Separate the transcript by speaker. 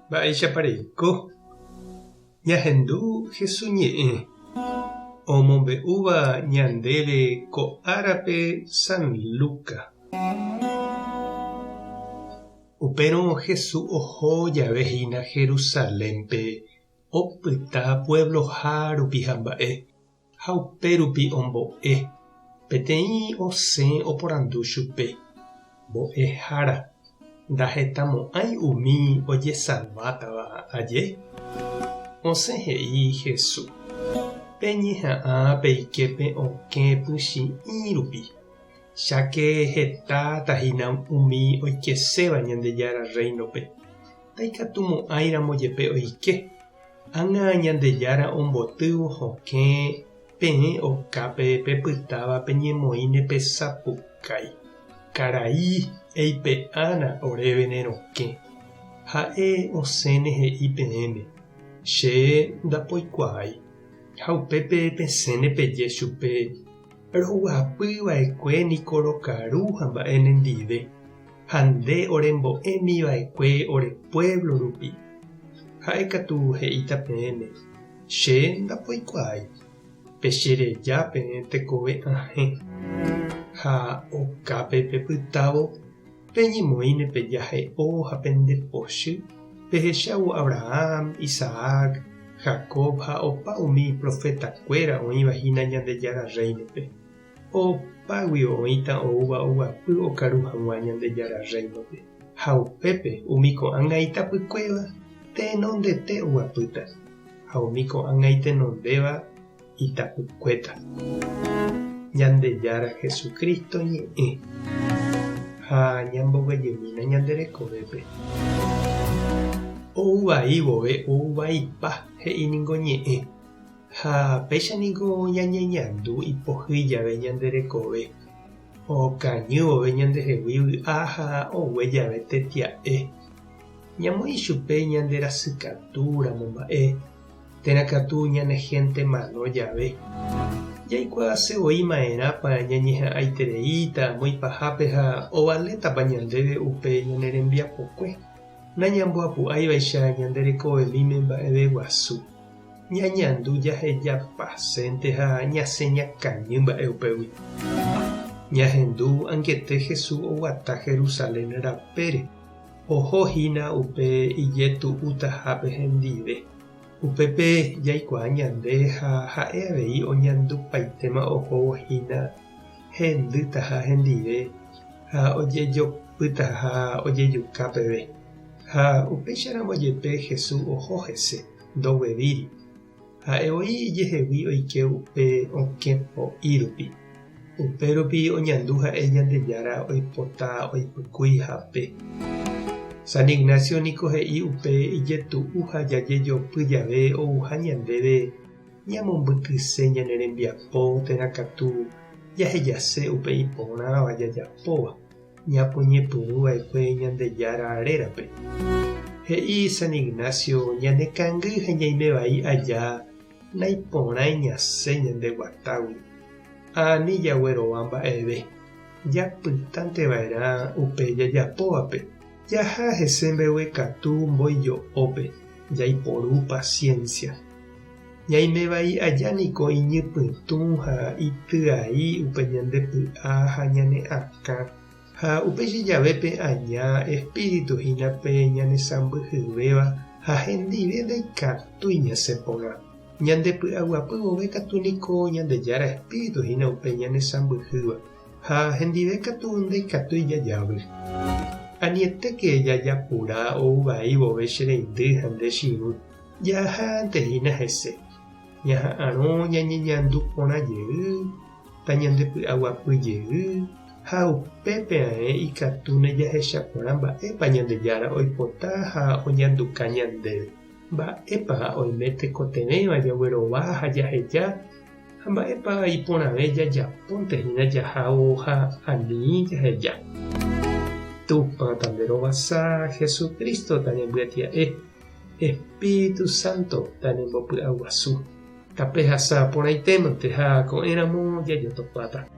Speaker 1: Mba'éichapareko ñahendu Jesús ñe'ẽ omombe'úva ñandéve ko árape San Luca. Upérõ Jesús oho javehína Jerusalémpe opyta puebloha rupi hamba'e ha upérupi ombo'e peteĩ osẽ oporandu chupe mbo'ehára ndahetamo'ãi umi ojesavátava aje. Osẽ he'i Jesús peñeha'ã peiképe okẽ pychĩ'i rupi cháke heta tahína umi oikeséva Ñandejára reinope taikatumo'ãiramo jepe oike ág̃a Ñandejára ombotývo hokẽ peẽ okápe pepytáva peñemoĩne pesapukái karai eipe'ána oréve nerokẽ ha'e osẽne he'i peẽme che ndapoikuaái ha upépe pesẽne peje chupe roguapýva'ekue niko rokaru hamba'e nendive ha nde orembo'emiva'ekue ore pueblo rupi ha'ekatu he'íta peẽme che ndapoikuaái pechereja peẽ tekove ahẽ ha okápe pepytávo peñemoĩne pejahe'o ha pendepochy pehechávo Abraham, Isaac, Jacob ha opa umi profetakuéra oĩvahína Ñandejára reinope opágui oĩta oúva oguapy okaru hag̃ua Ñandejára reinope ha upépe umi ko'ág̃a itapykuéva tenondete oguapýta ha umi ko'ág̃a itenondéva itapykuéta. Ñandejára Jesucristo ñe'ẽ ha ñamboguejemína ñanderekovépe ouvai vove ouvaipa he'íningo ñe'ẽ ha péichaniko ñañeñandu ipohýi jave ñanderekove okañy vove ñandehegui vy'a ha ogue jave tetia'e ñamoĩ chupe ñanderasykatúramo mba'e térãkatu ñane gente mano jave jaikuaasevoima'erãpa ñañeha'ãitereíta moipahápe ha ovalétapa ñandéve upe ñane rembiapokue nañamboapu'ãivaicha ñanderekovemíme mba'eve guasu ñañandu jahejapasẽnte ha ñasẽñakañy mba'e upégui ñahendu ãngete Jesús oguata Jerusalén rapére ohohína upe ijetu'utahápe hendive upépe jaikuaa ñande ha ha'e avei oñandupaitéma ohohína hendýta ha hendive ha ojejopýta ha ojejuka peve ha upéicharamo jepe Jesús oho hese ndoguevíri ha'e oĩ ijehegui oike upe okẽpo'i rupi upérupi oñandu ha'e Ñandejára oipota oipykúihape. San Ignacio niko he'i upe ijetu'u ha jajejopy jave ouha ñandéve ñamombykyse ñane rembiapo térãkatu jahejase upe iporãva jajapóva ñapoñepyrũva'ekue Ñandejára rérape. He'i San Ignacio ñanekangy ha ñaimevai aja naiporãi ñasẽ ñande guatágui ani jagueróva mba'eve japytánteva'erã upe jajapóvape jaha hese mbeguekatu mboijo'ópe jaiporu paciencia ñaimevai aja niko iñipytũ ha ityai upe ñandepy'a ha ñane'akã ha upéicha javépe aña espírituhínape ñanesãmbyhyvéva ha hendive ndaikatúi ñasẽporã ñandepy'a guapy vove katu niko Ñandejára espírituhína upe ñanesãmbyhýva ha hendive katu ndaikatúi jajávo anieteke jajapura ouvai vove che reindy ha nde chivy jahantehína hese ñaha'ãrõ ñañeñandu porãjey ta ñandepy'a guapyjey ha upépe ae ikatúne jahechaporã mba'épa Ñandejára oipota ha oñanduka ñandéve mba'épa oime tekotevẽva jaguerová ha jaheja ha mba'épa iporãve jajapontehína jahávo ha ani jaheja. Tupã tanderovasa Jesucristo tañembyatia'e Espíritu Santo tanembopy'aguasu tapehasa porãitémante ha ko'ẽramo jajotopáta.